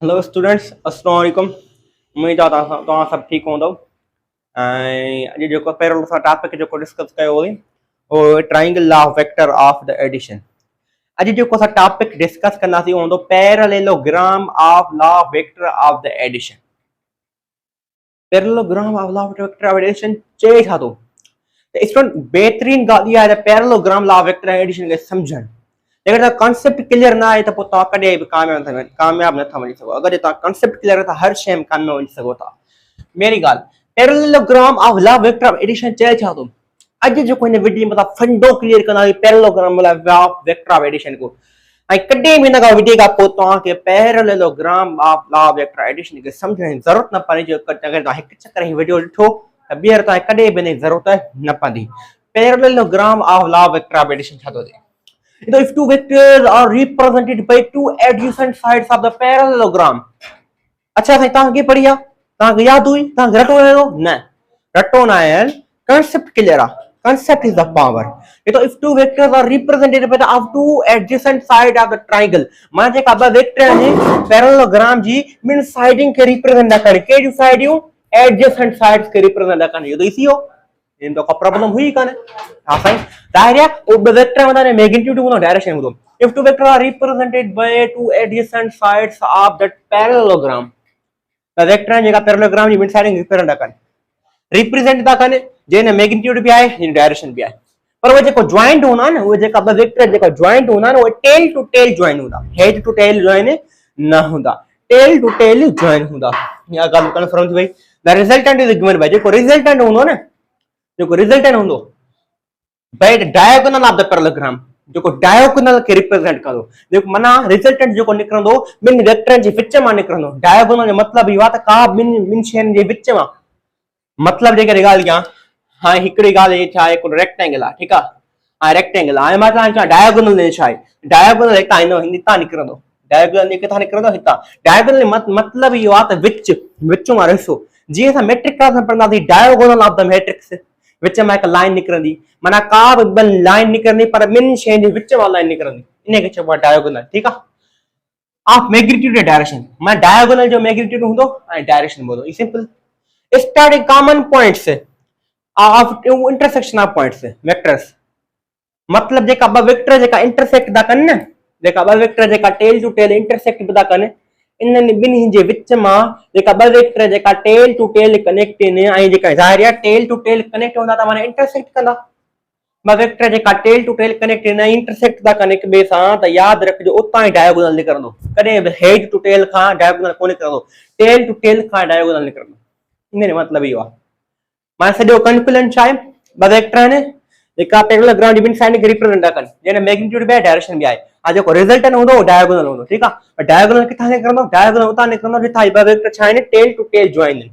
Hello students, अस्सलाम वालेकुम। उम्मीद आहे तव्हां सभु ठीकु हूंदव। ऐं अॼु जेको पहिरियों असां टॉपिक जेको डिस्कस कयो हुई उहो triangle law vector of the addition. अॼु जेको असां टॉपिक डिस्कस कंदासीं हूंदो parallelogram of law vector of the addition. Parallelogram of law vector of addition चए छा थो त स्टूडेंट बहितरीन ॻाल्हि इहा आहे त पैरेललोग्राम लॉ वेक्टर एडिशन खे सम्झणु। अगर कॉन्सेप्ट क्लियर ना है तो कॾहिं बि कामयाब नथा वञी सघो। अगर तव्हां कॉन्सेप्ट क्लियर है तो हर शइ में कामयाब वञी सघो था। मेरी ॻाल्हि parallelogram of law vector of addition चए छा थो। अॼु जेको हिन वीडियो में फंडो क्लियर कंदासीं parallelogram of vector of addition को। ऐं कॾहिं बि हिन खां वीडियो खां पोइ तव्हांखे parallelogram of law vector addition खे सम्झण जी ज़रूरत न पवंदी। अगर तव्हां हिकु चकर ही वीडियो ॾिठो त ॿीहर तव्हांखे कॾहिं बि हिन जी ज़रूरत न पवंदी। Parallelogram of law vector of addition छा थो थिए। If two vectors are represented by two adjacent sides of the parallelogram। अच्छा साईं तव्हांखे पढ़ी आहे, तव्हांखे यादि हुई, तव्हांखे रटो आयो न? रटो न आयल, concept clear आहे। Concept is the power। if two vectors are represented by the of two adjacent side of the triangle, मां जेका ॿ वेक्टर आहिनि पैरेललोग्राम जी ॿिनि साइडनि खे रिप्रेजेंट था कनि। कहिड़ियूं साइडियूं? एडजेसेंट साइड्स खे रिप्रेजेंट था कनि। इहो त ईज़ी हो, इन तो का प्रॉब्लम हुई काने। हां साईं डायरेक्ट ओ वेक्टर में मैग्नीट्यूड हूंदो, डायरेक्शन हूंदो। If two vector are represented by two adjacent sides of that parallelogram, the vector जेका पैरेललोग्राम जी ॿिनि साइडनि खे रिप्रेजेंट था कनि, रिप्रेजेंट था कनि जंहिं मैग्नीट्यूड भी आहे, जिन डायरेक्शन भी आहे। पर वो जेको जॉइंट हूंदा न, वो जेका ॿ वेक्टर जेका जॉइंट हूंदा न, वो टेल टू टेल जॉइन हूंदा, हेड टू टेल जॉइन न हूंदा, टेल टू टेल जॉइन हूंदा। या ॻाल्हि कंफर्म थी वई। The resultant is given by, जेको रिजल्टेंट हूंदो न, जेको रिजल्टेंट हूंदो by the diagonal of the parallelogram, जेको डायगोनल के रिप्रेजेंट कंदो। जेको माना रिजल्टेंट जेको निकरंदो ॿिनि वेक्टरनि जे विच मां निकरंदो। डायगोनल जो मतलब इहो आहे त का ॿिनि शयुनि जे विच मां, मतलब जे करे ॻाल्हि कयां। हाणे हिकिड़ी ॻाल्हि छा आहे, हिकिड़ो रेक्टेंगल आहे, ठीकु आहे। हाणे रेक्टेंगल आहे, मां तव्हांखे डायगोनल छा आहे, डायगोनल हितां निकरंदो, डायगोनल किथां निकरंदो, हितां। डायगोनल मतलब इहो आहे त विच मां हिसो। जीअं असां मैट्रिक क्लास में पढ़ंदासीं डायगोनल ऑफ द मैट्रिक्स, विच में हिकु लाइन निकरंदी, माना का बि ॿ लाइन निकरंदी पर ॿिनि शयुनि जे विच मां लाइन निकरंदी, इनखे चइबो आहे डायगोनल, ठीकु आहे। ऑफ मैग्नीट्यूड एंड डायरेक्शन, माना डायगोनल जो मैग्नीट्यूड हूंदो ऐं डायरेक्शन हूंदो। ई simple. Starting common points of intersection of points vectors, मतलब जेका ॿ वेक्टर जेका इंटरसेक्ट था कनि न, जेका ॿ वेक्टर जेका टेल टू टेल इंटरसेक्ट था कनि, इन्हनि ॿिन्ही जे विच मां जेका ॿ वेक्टर जेका टेल टू टेल कनेक्ट आहिनि, ऐं जेका ज़ाहिर आहे टेल टू टेल कनेक्ट हूंदा त माना इंटरसेक्ट कंदा। ॿ वेक्टर जेका टेल टू टेल कनेक्ट आहिनि, इंटरसेक्ट था कनि हिक ॿिए सां, त यादि रखिजो उतां ई डायगोनल निकरंदो। कॾहिं बि हेड टू टेल खां डायगोनल कोन निकरंदो, टेल टू टेल खां डायगोनल निकरंदो। इन जो मतलब इहो आहे। माना सॼो कंक्लूजन छा आहे, ॿ वेक्टर आहिनि जेका पैरेललोग्राम जी ॿिनि साइड खे रिप्रेजेंट था कनि, जंहिंमें मैग्नीट्यूड भी आहे, डायरेक्शन भी आहे। हां जेको रिजल्टेंट हूंदो वो डायगोनल हूंदो, ठीकु आहे। डायगोनल किथां निकरंदो, डायगोनल उतां निकरंदो जिथां ॿ वेक्टर छा आहिनि, टेल टू टेल जॉइन आहिनि,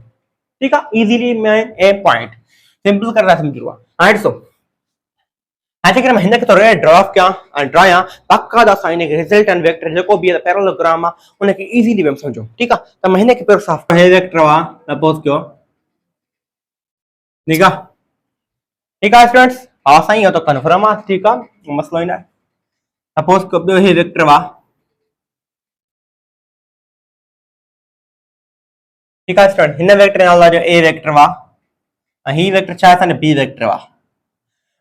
ठीकु आहे। इजीली में ए पॉइंट सिंपल कर रहा समझो। हां ॾिसो, हाणे जेकर मां हिनखे थोरो ड्रॉ कयां, ड्रायां बाक़ाइदा सां हिनखे रिजल्टेंट वेक्टर जेको भी आहे पैरेललोग्राम आहे उनखे इजीली वे समझो, ठीकु आहे। त मां हिनखे पहिरियों साफ़ हे वेक्टर आहे, सपोज कयो, ठीकु आहे, ठीकु आहे स्टूडेंट्स। हा साईं इहो त कन्फर्म आहे, ठीकु आहे, मसलो ई न आहे। सपोज कयो ॿियो हे वेक्टर आहे, ठीकु आहे स्टूडेंट। हिन वेक्टर नालो जो ए वेक्टर आहे, ही वेक्टर छा आहे, बी वेक्टर आहे।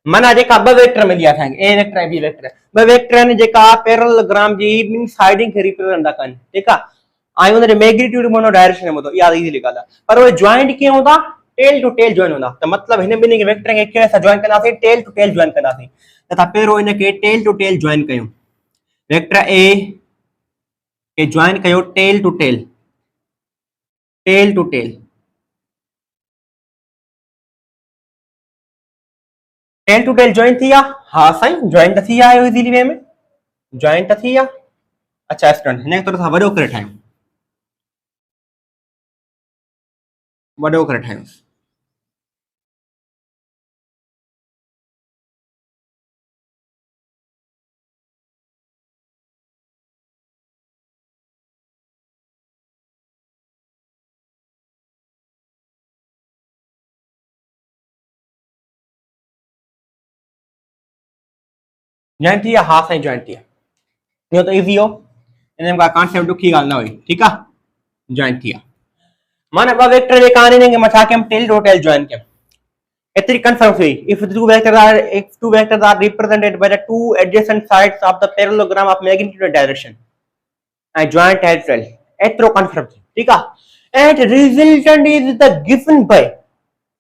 माना जेका ॿ वेक्टर मिली आहे असांखे, ए वेक्टर ऐं बी वेक्टर, ॿ वेक्टर आहिनि जेका पैरेललोग्राम जी ॿिनि साइडनि खे रिप्रेजेंट था कनि, ठीकु आहे। ऐं हुनजो मैग्नीट्यूड हूंदो, डायरेक्शन हूंदो, इहा इज़ीली ॻाल्हि आहे। पर उहे जॉइंट कीअं हूंदा, टेल टू टेल जॉइन हूंदा। त मतिलबु हिन ॿिन्ही वेक्टर खे कीअं असां जॉइन कंदासीं, टेल टू टेल जॉइन कंदासीं। त असां पहिरियों हिनखे टेल टू टेल जॉइन कयूं, वेक्टर ए खे जॉइन कयो tail to tail, tail to tail, tail to tail join थी आहे। हा साईं जॉइन त थी आहे, इजीली वे में जॉइन त थी आहे। अच्छा स्टूडेंट, हिन खे थोरो सा वॾो करे ठाहियूं, वॾो करे ठाहियूंसि। जॉइन थी आहे, हा साईं जॉइन थी आहे। इहो त इज़ी हो, हिन में का कॉन्सेप्ट ॾुखी ॻाल्हि न हुई, ठीकु आहे। जॉइन थी माना ब वेक्टर जे काने ने मथा के हम टेल रो टेल जॉइन के एतरी कंफर्म हुई if two vectors are represented by the two adjacent sides of the parallelogram of magnitude and direction and joint as well एतरो कंफर्म ठीक है and resultant is the given by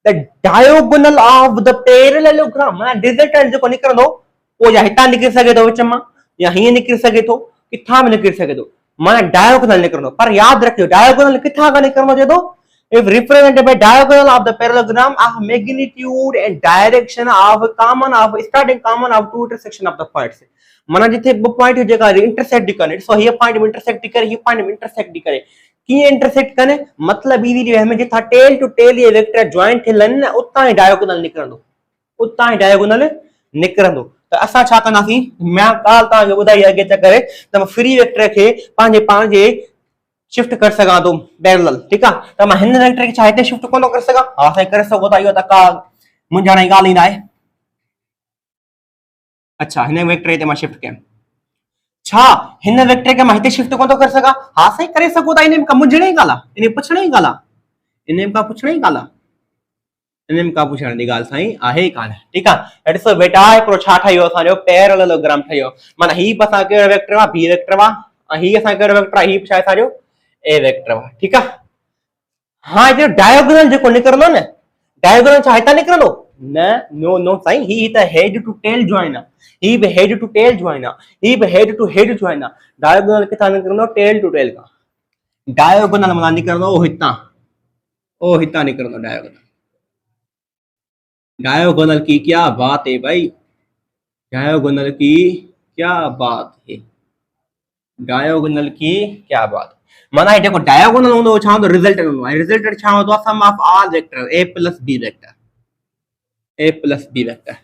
the diagonal of the parallelogram माना resultant जो निकल दो वो या हिता निकल सके तो विच में या ही निकल सके तो किथा में निकल सके तो माना डायगोनल निकलनो पर याद रखियो डायगोनल किथा का निकलनो जे तो if represented by diagonal of the parallelogram of magnitude and direction of starting common of two intersection of the points माना जिथे वो पॉइंट जेका इंटरसेक्ट करे सो ये पॉइंट में इंटरसेक्ट करे ये पॉइंट में इंटरसेक्ट करे की इंटरसेक्ट करे मतलब ई दी हमें जिथा टेल टू टेल ये वेक्टर जॉइंट थिलन उता ही डायगोनल निकरंदो उता ही डायगोनल निकरंदो तो असा छा कनासी मैं काल ता जो बुधाई आगे चकरे त फ्री वेक्टर के पांजे पांजे शिफ्ट कर सका तो पैरेलल ठीक है तो मैं हिन वेक्टर के चाहते शिफ्ट कोन कर सका हां से कर सको त यो त का मुंजा नहीं गाल इंदा है अच्छा हिन वेक्टर ते मैं शिफ्ट के छा हिन वेक्टर के मैं शिफ्ट कोन कर सका हां से करे सको त इने का मुंजणे गाला इने पुछणे गाला इने का पुछणे गाला इनमें का पूछण दी गाल साईं आहे कान ठीक है ॾिसो बेटा हिकिड़ो छा ठहियो असांजो पैरेललोग्राम ठहियो माना ही असां कहिड़ो वेक्टर वा बी वेक्टर वा ही असां कहिड़ो वेक्टर ही छा असांजो ए वेक्टर वा ठीक है हां जो डायगोनल जेको निकरंदो न डायगोनल छा हितां निकरंदो न नो नो साईं ही त हेड टू टेल जॉइन ही बि हेड टू टेल जॉइन ही बि head to head join diagonal किथां निकरंदो टेल टू टेल का डायगोनल माना निकरंदो ओ हितां निकरंदो डायगोनल डायगोनल की क्या बात है भाई डायगोनल की क्या बात है डायगोनल की क्या बात माना ये देखो डायगोनल होंदो छा होंदो रिजल्टेंट छा होंदो sum of all vector a plus b vector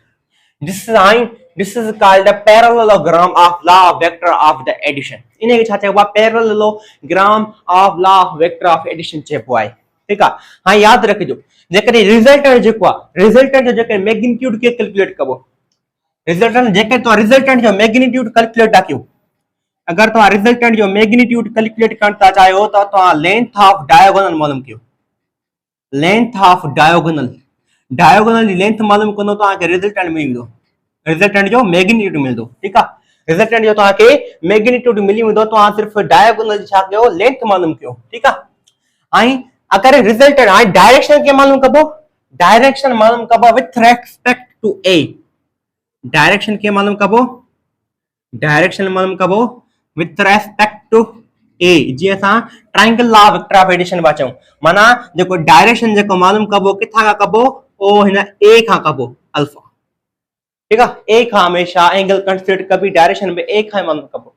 this is called a parallelogram of law of vector of the addition इने के छा चइबो parallelogram of law of vector of addition चइबो आहे ठीक है हां याद रखिजो जेकर रिजल्टेंट जेको रिजल्टेंट जेकर मैग्नीट्यूड के कैलकुलेट कबो रिजल्टेंट जेकर तो रिजल्टेंट जो मैग्नीट्यूड कैलकुलेट कयो अगर तो रिजल्टेंट जो मैग्नीट्यूड कैलकुलेट करता चाहो तो लेंथ ऑफ डायगोनल मालूम कयो लेंथ ऑफ डायगोनल लेंथ मालूम कनो तो आके रिजल्टेंट मिलदो रिजल्टेंट जो मैग्नीट्यूड मिलदो ठीक है रिजल्टेंट जो तो आके मैग्नीट्यूड मिली वेंदो तो आ सिर्फ डायगोनल छा कयो लेंथ मालूम कयो ठीक है आई अगर रिजल्टेंट आई डायरेक्शन के मालूम कबो डायरेक्शन मालूम कबो with respect to A direction के मालूम कबो विथ रेस्पेक्ट टू ए जी असा triangle law vector of addition बाचो माना जेको डायरेक्शन जेको मालूम कबो किथा का कबो ओ हिन ए का कबो अल्फा ठीक है ए का हमेशा एंगल कंसीडर कभी डायरेक्शन में ए का मालूम कबो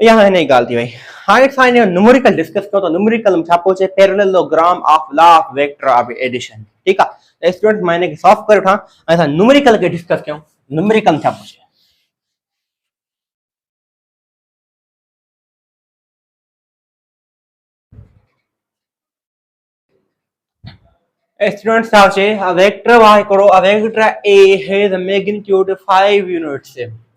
यहाँ है नहीं गाल थी भाई हाँ एक साइन न्यूमेरिकल डिस्कस करो तो न्यूमेरिकल में छापो छे parallelogram of law of vector of addition ठीक है स्टूडेंट मैंने के सॉल्व कर उठा ऐसा न्यूमेरिकल के डिस्कस क्यों न्यूमेरिकल छापो छे स्टूडेंट साहब छे a vector y करो a vector a has a magnitude 5 units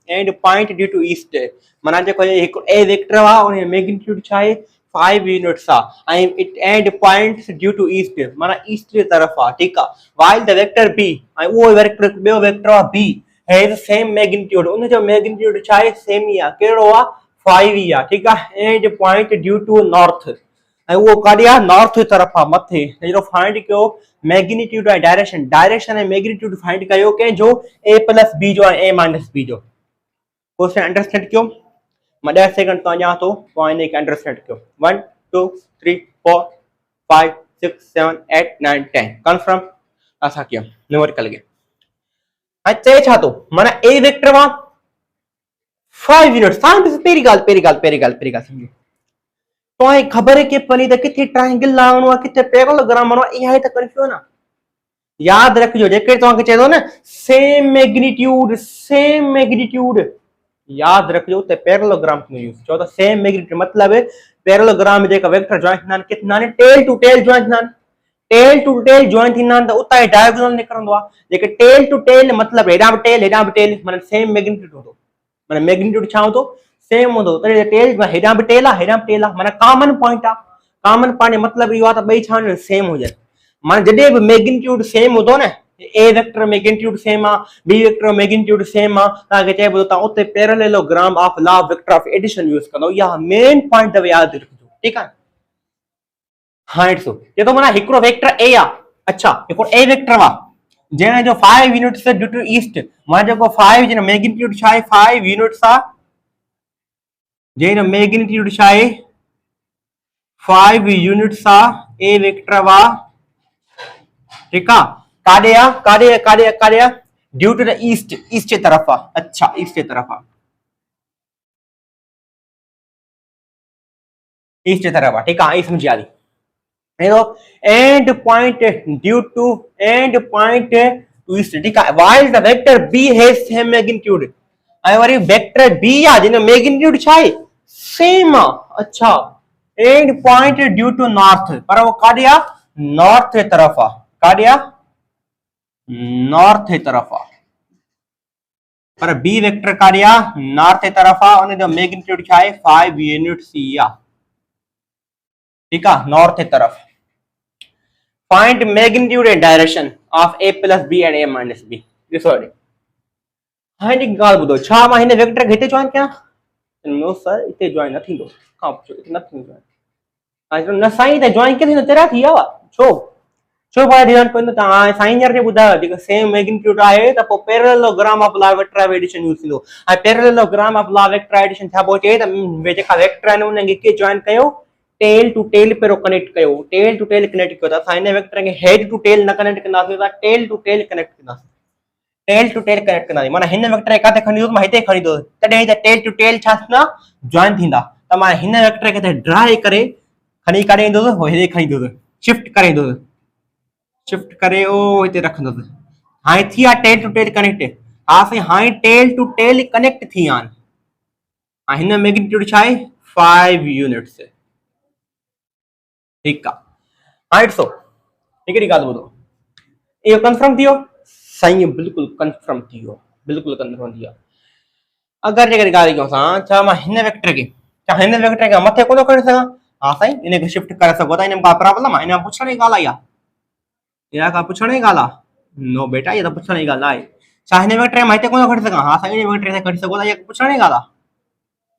and point due to east माना जो एक a वेक्टर वा और मैग्नीट्यूड छा है 5 यूनिट्स आ and points due to east माना ईस्ट की तरफ आ ठीक है while the vector b वो वेक्टर बे वेक्टर वा b has same magnitude उन जो मैग्नीट्यूड छा है सेम ही आ केड़ो आ 5 ही आ ठीक है and point due to north वो काडिया नॉर्थ की तरफ आ मथे जो फाइंड कयो magnitude and direction and magnitude find कयो के जो a plus b जो a minus b जो क्वेश्चन अंडरस्टैंड क्यों मैं 10 सेकंड तो अञा तो पॉइंट एक अंडरस्टैंड क्यों 1 2 3 4 5 6 7 8 9 10 कंफर्म ऐसा क्यों न्यूमेरिकल के अच्छा छा तो माना ए वेक्टर वा 5 यूनिट साइंस पेरी गाल समझो तो आई खबर है कि पनी त किथे ट्रायंगल लावणो आहे किथे पैरेललोग्राम मानो इहा त कंफ्यूजन ना याद रखियो जेके तो के चेदो ना सेम मैग्नीट्यूड याद रखियो ते पैरेललोग्राम में यूज चो तो सेम मैग्नीट्यूड मतलब पैरेललोग्राम में जेका वेक्टर जॉइंट नान कितना ने टेल टू टेल जॉइंट नान त उता डायगोनल निकरंदो आ जेके टेल टू टेल मतलब हेडा टेल माने सेम मैग्नीट्यूड होतो माने मैग्नीट्यूड छा होतो सेम होतो तरे टेल हेडा टेल माने कॉमन पॉइंट आ कॉमन पाने मतलब इहो आहे त ॿई छा सेम हुजनि। माना जॾहिं बि मैग्नीट्यूड सेम हूंदो न, ए वेक्टर मैग्नीट्यूड सेम आहे, बी वेक्टर मैग्नीट्यूड सेम आहे, तव्हांखे चइबो तव्हां उते parallelogram of law of vector of addition use कंदो। इहा मेन पॉइंट अथव, यादि रखिजो, ठीकु आहे। हाँ ॾिसो ये तो माना हिकिड़ो वेक्टर ए आहे, अच्छा हिकिड़ो ए वेक्टर आहे जंहिं जो 5 यूनिट्स ड्यू टू ईस्ट, माना जेको 5 जिन मैग्नीट्यूड छा आहे 5 यूनिट्स आहे, जंहिं मैग्नीट्यूड छा आहे 5 यूनिट्स आहे, ए वेक्टर आहे, ठीकु आहे। काॾे आहे, काॾे काॾे काॾे आहे, due to the east, east जे तरफ़ आहे, अच्छा ईस्ट जे तरफ़ आहे, ईस्ट जे तरफ़ आहे, ठीकु आहे, समझी आली। And point due to and point to east, ठीक है। While the vector B has same magnitude, ऐं वरी वेक्टर बी आहे जिन मैग्नीट्यूड छा आहे सेम आहे, अच्छा and point due to north, पर वो काॾे आहे नॉर्थ जे तरफ़ आहे, काॾे आहे नॉर्थ जे तरफ़ आहे, पर बी वेक्टर काॾे आहे नॉर्थ जे तरफ़ आहे, उन जो मैग्नीट्यूड छा आहे 5 यूनिट्स ई आहे, ठीकु आहे, नॉर्थ जे तरफ़। Find magnitude and direction of a plus b and a minus b। ॾिसो हेॾे, हाणे हिकु ॻाल्हि ॿुधो, छा मां हिन वेक्टर खे हिते जॉइन कयां? नो सर हिते जॉइन न थींदो, खां पुछो हिते न थींदो जॉइन। न साईं हिते जॉइन कीअं थींदो, तेरा थी विया हुआ छो छो भाई ध्यानु पवंदो, तव्हां साईं हींअर ॿुधायो जेको सेम मैग्नीट्यूड आहे त पोइ parallelogram of law vector of addition use थींदो, ऐं parallelogram of law vector addition छा पोइ चए त जेका वेक्टर आहिनि उनखे कीअं जॉइन कयो, टेल टू टेल पे कनेक्ट कयो, टेल टू टेल कनेक्ट कयो, असां हिन वेक्टर खे हेड टू टेल न कनेक्ट कंदासीं, असां टेल टू टेल कनेक्ट कंदासीं, टेल टू टेल कनेक्ट कंदासीं, माना हिन वेक्टर खे काथे खणी ईंदुसि मां हिते खणी ईंदुसि, तॾहिं त टेल टू टेल छा थींदा जॉइन थींदा, त मां हिन वेक्टर खे ड्राई करे खणी काॾे ईंदुसि, हो हिते खणी ईंदुसि, शिफ्ट करे ईंदुसि, शिफ्ट करे ओ हिते रखंदुसि, हाणे थी आहे टेल टू टेल कनेक्ट। हा साईं हाणे टेल टू टेल कनेक्ट थी विया आहिनि, ऐं हिन मैग्नीट्यूड छा आहे 5 यूनिट्स, ठीकु आहे। हाणे ॾिसो हिकिड़ी ॻाल्हि ॿुधो, इहो कंफर्म थी वियो साईं, बिल्कुलु कंफर्म थी वियो, बिल्कुलु कंफर्म थी वियो। अगरि जेकॾहिं ॻाल्हि कयूं असां, छा मां हिन वेक्टर खे मथे कोन थो खणी सघां? हा साईं हिनखे शिफ्ट करे सघो था, हिन में का प्रॉब्लम आहे? हिन में पुछण जी ॻाल्हि आई आहे, इहा का पुछण जी ॻाल्हि आहे? नो बेटा इहा त पुछण जी ॻाल्हि आहे। छा हिन वेक्टर खे मां हिते कोन थो खणी सघां? हा साईं हिन वेक्टर खे खणी सघो था, इहा पुछण जी ॻाल्हि आहे,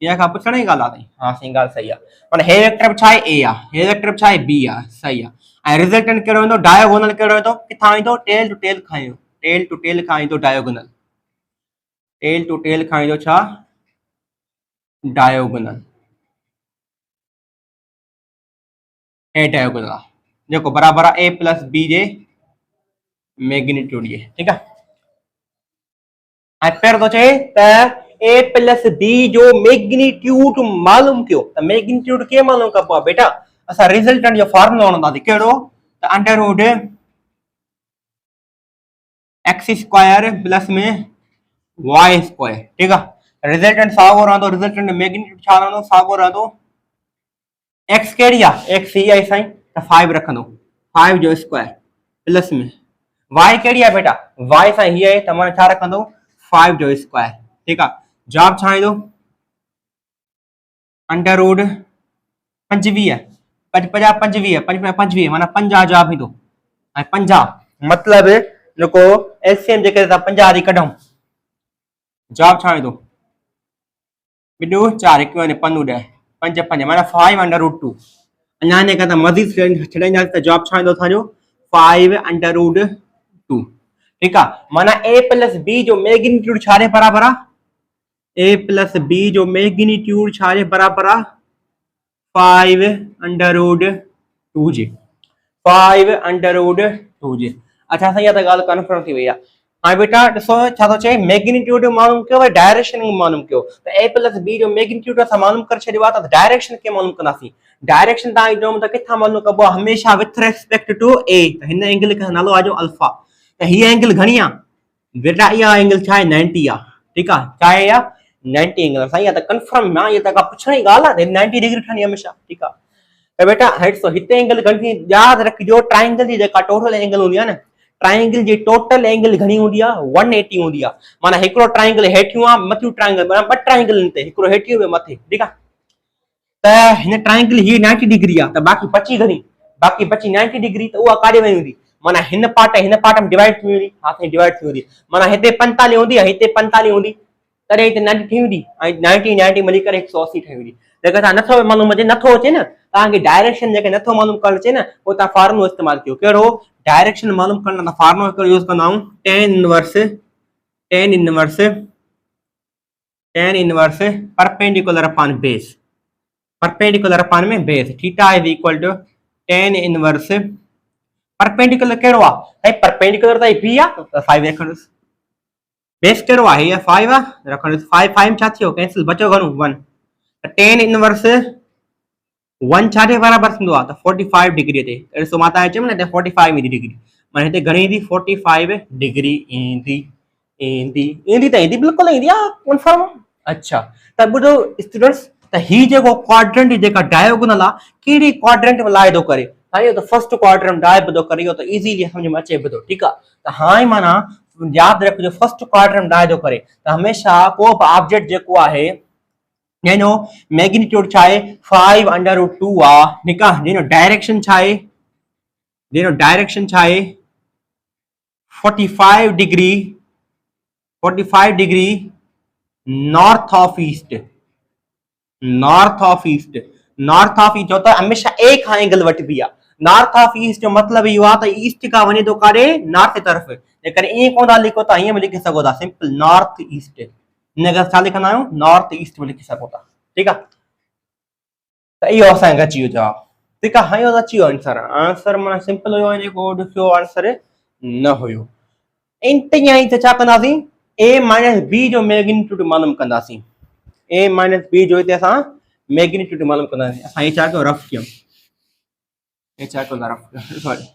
इहा का पुछण जी ॻाल्हि आहे। हाँ सही ॻाल्हि सही आहे, माना हे वेक्टर छा आहे ए आहे, हे वेक्टर छा आहे बी आहे, सही आहे। ऐं रिजल्टेंट कहिड़ो ईंदो, डायगोनल कहिड़ो ईंदो, किथां ईंदो टेल टू टेल खां ईंदो, टेल टू टेल खां ईंदो डायगोनल, टेल टू टेल खां ईंदो छा डायगोनल, ए डायगोनल आहे जेको बराबरि आहे ए प्लस बी जे मैग्नीट्यूड जे, ठीकु आहे। ऐं पहिरियों थो चए त ए प्लस बी जो मैग्नीट्यूड मालूम कयो, त मैग्नीट्यूड कीअं मालूम कबो आहे बेटा, असां रिजल्टेंट जो फॉर्मूला हणंदासीं, कहिड़ो त under root X square plus में वाई स्क्वायर, ठीकु आहे। रिजल्टेंट साॻियो रहंदो, रिजल्टेंट मैग्नीट्यूड छा रहंदो साॻियो रहंदो, एक्स कहिड़ी आहे एक्स ही आहे साईं, त 5 रखंदो, 5 जो स्क्वायर प्लस में वाई कहिड़ी आहे बेटा, वाई साईं हीअ आहे त माना छा रखंदो 5 जो स्क्वायर, ठीकु आहे। जवाब छा ईंदो अंडर रूट 25 25 माना 50 जवाब ईंदो, ऐं 50 मतिलबु जेको एलसीएम जेके 50 थी कढूं, जवाब छा ईंदो बिॾो 4 1 वञे 5 10 5 5 माना 5 अंडर रूट 2, अञा हिन खां मज़ीद छॾींदासीं त जवाब छा ईंदो असांजो 5 अंडर रूट 2, ठीकु आहे। माना ए प्लस बी जो मैग्नीट्यूड छा जे बराबरि आहे, ए प्लस बी जो मैग्नीट्यूड छा जे बराबरि आहे 5 अंडर रूट 2 जे, 5 अंडर रूट 2 जे। अच्छा साईं इहा त ॻाल्हि कन्फर्म थी वई आहे। हाणे बेटा ॾिसो छा थो चए, मैग्नीट्यूड मालूम कयो, डायरेक्शन मालूम कयो, त ए प्लस बी जो मैग्नीट्यूड असां मालूम करे छॾियो आहे, त डायरेक्शन कीअं मालूम कंदासीं? डायरेक्शन तव्हां चयो त किथां मालूम कबो आहे, हमेशह विथ रेस्पेक्ट टू ए, त हिन एंगल खे नालो आहे जो अल्फा, त हीअ एंगल घणी आहे बेटा, इहा एंगल छा आहे 90 आहे, ठीकु आहे, छा आहे इहा 90 एंगल, साईं इहा त कंफर्म आहे, इहा त का पुछण जी ॻाल्हि आहे, 90 डिग्री ठहणी हमेशह, ठीकु आहे। त बेटा हिते एंगल घणी यादि रखिजो, ट्राइंगल जी जेका टोटल एंगल हूंदी आहे न, ट्राइंगल जी टोटल एंगल घणी हूंदी आहे 180 हूंदी आहे, माना हिकिड़ो ट्राइंगल हेठियों आहे मथियों ट्राइंगल, माना 2 ट्राइंगल ते, हिकिड़ो हेठियों ॿियो मथे, ठीकु आहे। त हिन ट्रायंगल ही 90 डिग्री आहे त बाक़ी बची 90 डिग्री त उहा काॾे वई हूंदी माना हिन पार्ट में डिवाइड थी वेंदी हाथ में डिवाइड थी वेंदी माना हिते 45 हूंदी हिते 45 हूंदी तॾहिं हिते 90 थी वेंदी ऐं 90 मिली करे 180 ठही वेंदी जेकर तव्हां नथो मालूम अचे नथो अचे न तव्हांखे डायरेक्शन जेके नथो मालूम करणु अचे न पोइ तव्हां फार्मूलो इस्तेमालु कयो कहिड़ो डायरेक्शन मालूम करण लाइ फार्मूलो हिकिड़ो यूज़ कंदा आहियूं tan inverse perpendicular upon base perpendicular upon में base theta is equal to tan inverse perpendicular कहिड़ो आहे भाई परपेंडिकुलर त बी आहे त 5 रखंदुसि बेस कहिड़ो आहे हीअ 5 आहे रखंदुसि 5 छा थियो कैंसिल बचो घणो 1 त tan इनवर्स 1 छा जे बराबर थींदो आहे त 45 डिग्री ते ॾिसो मां तव्हांखे चयुमि न हिते 45 ईंदी डिग्री माना हिते घणी ईंदी 45 डिग्री ईंदी त ईंदी बिल्कुलु ईंदी आहे कंफर्म अच्छा त ॿुधो स्टूडेंट्स त ही जेको क्वाड्रेंट जेका डायगोनल आहे कहिड़ी क्वाड्रेंट में लाइ थो करे साईं त फर्स्ट क्वाड्रेंट डायब थो करे इहो त इजीली समझ में अचे थो ठीकु आहे त हाणे माना यादि रखिजो फर्स्ट क्वाड्रेंट डाय थो करे त हमेशह को बि ऑब्जेक्ट जेको आहे जंहिंजो मैग्नीट्यूड छा आहे 5√2 आहे ठीकु आहे जंहिंजो डायरेक्शन छा आहे 45 डिग्री नॉर्थ ऑफ ईस्ट जो त हमेशा ए खां एंगल वठबी आहे नॉर्थ ऑफ ईस्ट जो मतलब इहो आहे त ईस्ट खां वञे थो काॾे नॉर्थ तरफ़ जेकर ईअं कोन था लिखो त ईअं बि लिखी सघो था सिंपल नॉर्थ ईस्ट हिन छा लिखंदा आहियूं नॉर्थ ईस्ट में लिखी सघो था ठीकु आहे त इहो असांखे अची वियो जवाबु ठीकु आहे इहो अची वियो आंसर माना सिंपल हुयो जेको ॾुखियो आंसर न हुयो इंट ई त छा कंदासीं a माइनस b जो मैग्नीट्यूड मालूम कंदासीं a माइनस b जो हिते असां मैग्नीट्यूड मालूम कंदासीं असां हे छा कयो रफ कयूं सॉरी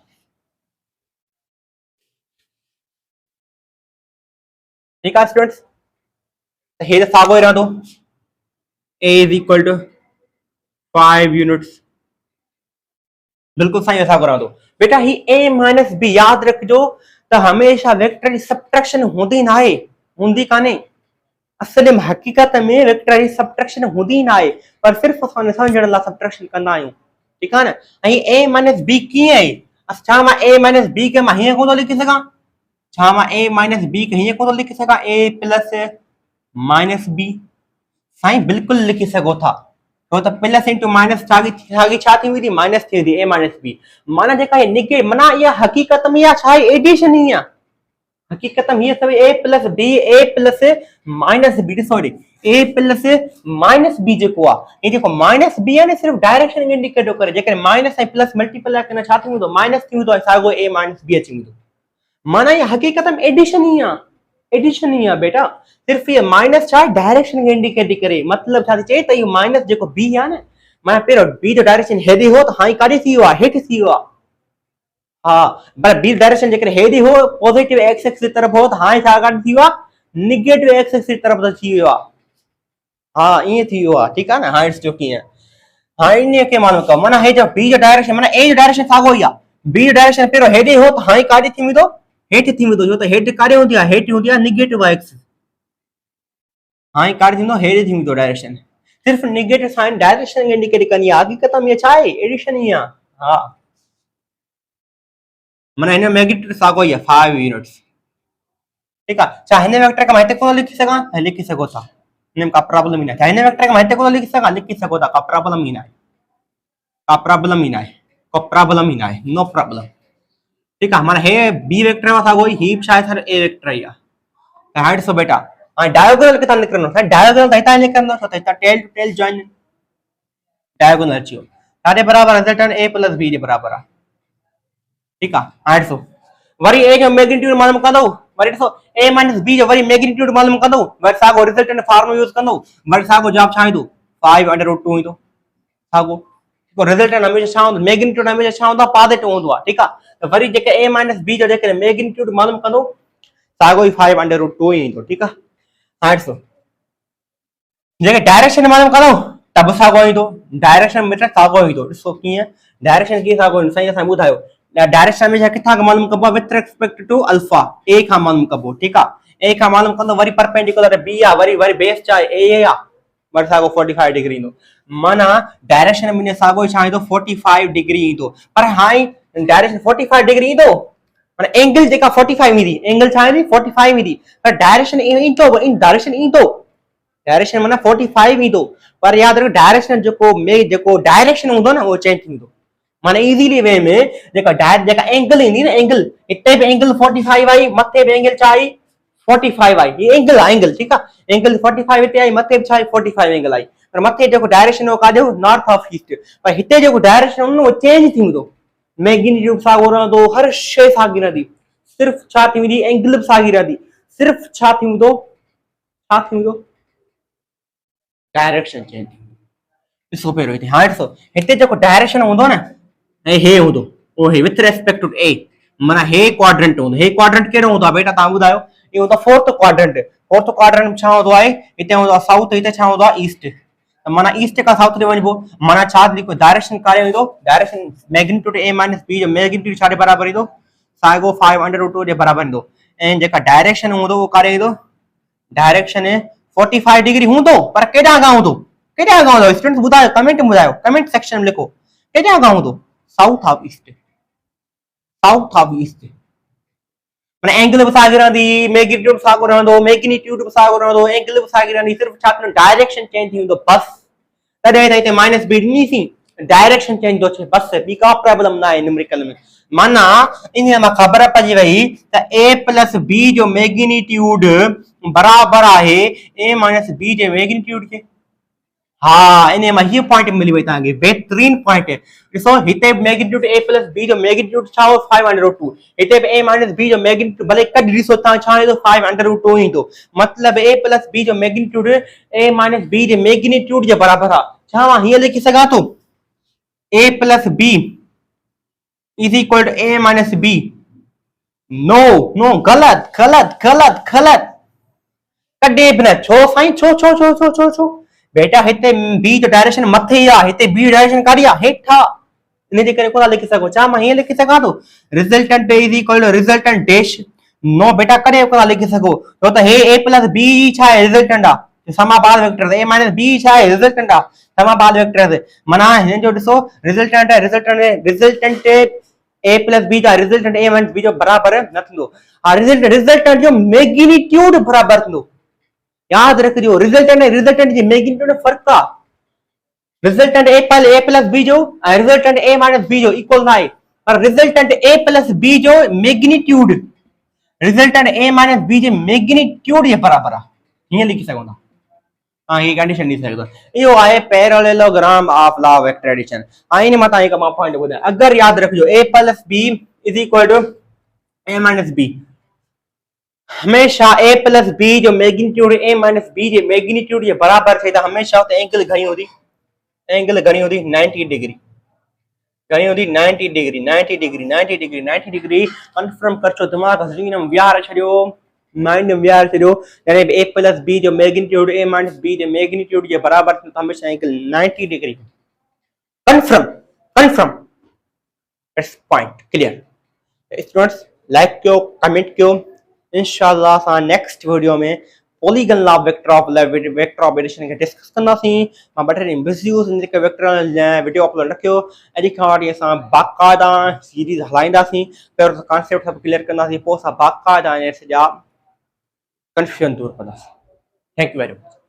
ठीक है स्टूडेंट्स हे तो सागो ही रहंदो a is equal to 5 units बिल्कुल सही सागो रहंदो बेटा ही a माइनस b याद रखजो त हमेशा वेक्टर जी सबट्रैक्शन होंदी ना है होंदी काने असल में हकीकत में वेक्टर जी सबट्रैक्शन होंदी ना है पर सिर्फ असां समझण ला सबट्रैक्शन कंदा आहियूं ठीक है ना ऐं a माइनस b कीअं आहे अच्छा मां a माइनस b के मां हीअं कोन थो लिखी सघां छा मां a माइनस b के हीअं कोन थो लिखी सघां a प्लस माइनस b साईं बिल्कुल लिखी सघो था तो त प्लस इनटू माइनस छा थी वेंदी माइनस थी वेंदी a माइनस b माना जेका ये नेगेटिव माना ये हकीकत में या छा आहे एडिशन ही आहे हकीकत में ये सब a plus b a plus minus b ॾिसो a प्लस माइनस b जेको आहे ये जेको माइनस b आहे न सिर्फ डायरेक्शन इंडिकेट करे जेकर माइनस ऐं प्लस मल्टीप्लाई करना छा थी वेंदो माइनस थी वेंदो सागो a माइनस b अची वेंदो माना ये हकीकत में एडिशन ही आहे बेटा सिर्फ ये माइनस छा डायरेक्शन इंडिकेट करे मतलब छा चे त ये माइनस जेको b आहे न माना पहिरियों b जो डायरेक्शन हेॾे हो त हाणे काॾे थी वियो आहे हेठि थी वियो आहे हाँ पर b डायरेक्शन जेकर हेॾे हो पॉजिटिव x एक्सिस तरफ हो त हाणे छा काॾे थी वियो आहे नेगेटिव x एक्सिस तरफ थी वियो आहे हाँ ईअं थी वियो आहे ठीकु आहे न हाणे ॾिसजो कीअं हाणे इन खे मालूम कयो माना हे जो b जो डायरेक्शन माना a जो डायरेक्शन साॻियो ई आहे b जो डायरेक्शन पहिरियों हेॾे हो त हाणे काॾे थी वेंदो हेठि थी वेंदो छो त हेठि काॾे हूंदी आहे हेठि हूंदी आहे नेगेटिव एक्सिस हाणे काॾे थींदो हेॾे थी वेंदो डायरेक्शन सिर्फ नेगेटिव साइन डायरेक्शन इंडिकेट कंदी आहे हकीकत में छा आहे एडिशन ही आहे हा माना हिन मैग्नीट्यूड साॻियो ई आहे 5 यूनिट्स ठीकु आहे छा हिन वेक्टर खे मां हिते कोन लिखी सघां लिखी सघो था हिन में का प्रॉब्लम ही न आहे हिन वेक्टर खे मां हिते कोन लिखी सघां लिखी सघो था का प्रॉब्लम ही न आहे नो प्रॉब्लम ठीक है माना हे बी वेक्टर में साॻियो ई ही छा आहे सर ए वेक्टर ही आहे त हाणे ॾिसो बेटा हाणे डायगोनल किथां निकिरंदो साईं डायगोनल त हितां निकिरंदो छो त हितां tail to tail join diagonal अची वियो छाजे बराबर रिजल्टेंट a प्लस b जे बराबर आहे ठीक है हाणे ॾिसो वरी a जो मैग्नीट्यूड मालूम कंदो वरी ॾिसो a माइनस b जो वरी मैग्नीट्यूड मालूम कंदो वरी साॻियो रिजल्टेंट फार्मूलो यूज़ कंदो वरी साॻियो जवाब छा ईंदो 5√2 ईंदो साॻियो रिजल्टेंट हमेशा छा हूंदो मैग्नीट्यूड हमेशा छा हूंदो पॉजिटिव हूंदो आहे ठीक आहे त worry JK a minus b जो जेके मैग्नीट्यूड मालूम कंदो साॻियो ई 5√2 ईंदो ठीक आहे हाणे ॾिसो जेके डायरेक्शन मालूम कंदो त बि साॻियो ईंदो डायरेक्शन में साॻियो ईंदो ॾिसो कीअं डायरेक्शन कीअं साॻियो ईंदो साईं असां ॿुधायो डायरेक्शन हमेशा किथां खां मालूम कबो with respect to alpha a खां मालूम कबो ठीक आहे a खां मालूम कंदो वरी परपेंडिकुलर b आहे वरी बेस छा आहे a आहे बट सागो 45 डिग्री इंदो माना डायरेक्शन में सागो छा इंदो 45 डिग्री इंदो पर हाई डायरेक्शन 45 डिग्री इंदो माना एंगल जेका 45 मिली एंगल छा है 45 मिली पर डायरेक्शन इंदो इन डायरेक्शन इंदो डायरेक्शन माना 45 इंदो पर याद रखो डायरेक्शन जो डायरेक्शन होंदो ना वो चेंज थींदो माना इजीली वे में जेका एंगल इंदी ना एंगल इते भी एंगल 45 आई मथे भी एंगल चाही 45 आई ये एंगल है एंगल ठीक है एंगल 45 इते आई मथे भी चाही 45 एंगल आई पर मथे जो डायरेक्शन हो काजो नॉर्थ ऑफ ईस्ट पर हिते जो डायरेक्शन हो वो चेंज थींदो मैग्नीट्यूड सागो रहंदो हर शे सागी रहंदी सिर्फ छा थींदी एंगल सागी रहंदी सिर्फ छा थींदो डायरेक्शन चेंज ॾिसो पहिरियों हिते हाणे ॾिसो हिते जेको डायरेक्शन हूंदो न ऐं हे हूंदो ओ हे विथ रेस्पेक्ट टू ए माना हे क्वाड्रेंट हूंदो हे क्वाड्रेंट कहिड़ो हूंदो आहे बेटा तव्हां ॿुधायो इहो हूंदो फोर्थ क्वाड्रेंट छा हूंदो आहे हिते हूंदो आहे साउथ हिते छा हूंदो आहे ईस्ट माना ईस्ट खां साउथ ॾे वञिबो माना छा लिखो डायरेक्शन कारे ईंदो direction magnitude a minus b जो मैग्नीट्यूड छा जे बराबर ईंदो सागो 5√2 जे बराबर ईंदो ऐं जेका डायरेक्शन हूंदो उहो कारे ईंदो डायरेक्शन 45 डिग्री हूंदो पर केॾांहुं खां हूंदो स्टूडेंट्स ॿुधायो कमेंट सेक्शन में लिखो केॾांहुं खां हूंदो साउथ ऑफ ईस्ट माना एंगल भी साॻी रहंदी मैग्नीट्यूड साॻियो रहंदो एंगल भी साॻी रहंदी सिर्फ छा डायरेक्शन चेंज थी वेंदो बस तॾहिं त हिते माइनस बी ॾिनीसीं डायरेक्शन चेंज थो थिए बस ॿी का प्रॉब्लम ना आहे न्यूमेरिकल में माना इन मां ख़बर पइजी वई त a प्लस b जो मैग्नीट्यूड बराबर आहे a माइनस b जे मैग्नीट्यूड के हाँ इन में ये पॉइंट मिली वही तांगे बेहतरीन पॉइंट है ॾिसो हिते मैग्नीट्यूड a प्लस b जो मैग्नीट्यूड छा हो 5√2 हिते भी a माइनस b जो मैग्नीट्यूड भले कॾहिं ॾिसो तां छा ईंदो 5√2 ईंदो मतलब a प्लस b जो मैग्नीट्यूड a माइनस b जे मैग्नीट्यूड जे बराबर आहे छा मां हीअं लिखी सघां थो a plus b is equal to a minus b no गलत कॾहिं बि न छो साईं छो बेटा हिते बी जो डायरेक्शन मथे ही आहे हिते बी डायरेक्शन काडी आहे हेठा इन जे करे कोन लिखी सघो छा मां हीअं लिखी सघां थो resultant is equal to resultant dash no बेटा कॾहिं कोन लिखी सघो छो त हे a प्लस b छा आहे रिजल्टेंट आहे समाबाद वेक्टर a माइनस b छा आहे रिजल्टेंट आहे समाबाद वेक्टर माना हिन जो ॾिसो रिजल्टेंट a प्लस b जा रिजल्टेंट a माइनस b जो बराबर न थींदो रिजल्टेंट जो मैग्नीट्यूड बराबर थींदो याद रखियो रिजल्टेंट जी मैग्नीट्यूड में फर्क आहे रिजल्टेंट a प्लस b जो ऐं रिजल्टेंट a माइनस b जो इक्वल ना आहे पर रिजल्टेंट a प्लस b जो magnitude resultant a minus b जे मैग्नीट्यूड जे बराबर आहे हीअं लिखी सघो था हां ये कंडीशन दी सघो इहो आहे parallelogram of law of vector addition इन में हिकु मां पॉइंट ॿुधायां अगर याद रखियो a plus b is equal to a minus b हमेशा a प्लस b जो मैग्नीट्यूड a माइनस b जे मैग्नीट्यूड जे बराबर थे त हमेशा उते एंगल घणी होती 90 डिग्री घणी होती 90 डिग्री कंफर्म कर छो दिमाग ज़हन में विहार छड़ियो माइंड में विहार छड़ियो यानी a प्लस b जो मैग्नीट्यूड a माइनस b जे मैग्नीट्यूड जे बराबर थे त हमेशा angle 90 degree confirm it's point clear students like कयो कमेंट कयो इंशाल्लाह सा नेक्स्ट वीडियो में polygon law vector of addition के डिस्कस कंदासीं मां ॿ टे ॾींहं बिज़ी हुउसि इन करे वेक्टर वीडियो अपलोड न कयो अॼु खां वठी असां बाक़ाइदा सीरीज़ हलाईंदासीं पहिरियों कॉन्सेप्ट सभु क्लियर कंदासीं पोइ असां बाक़ाइदा सॼा कंफ्यूजन दूर कंदासीं थैंक यू वेरी मच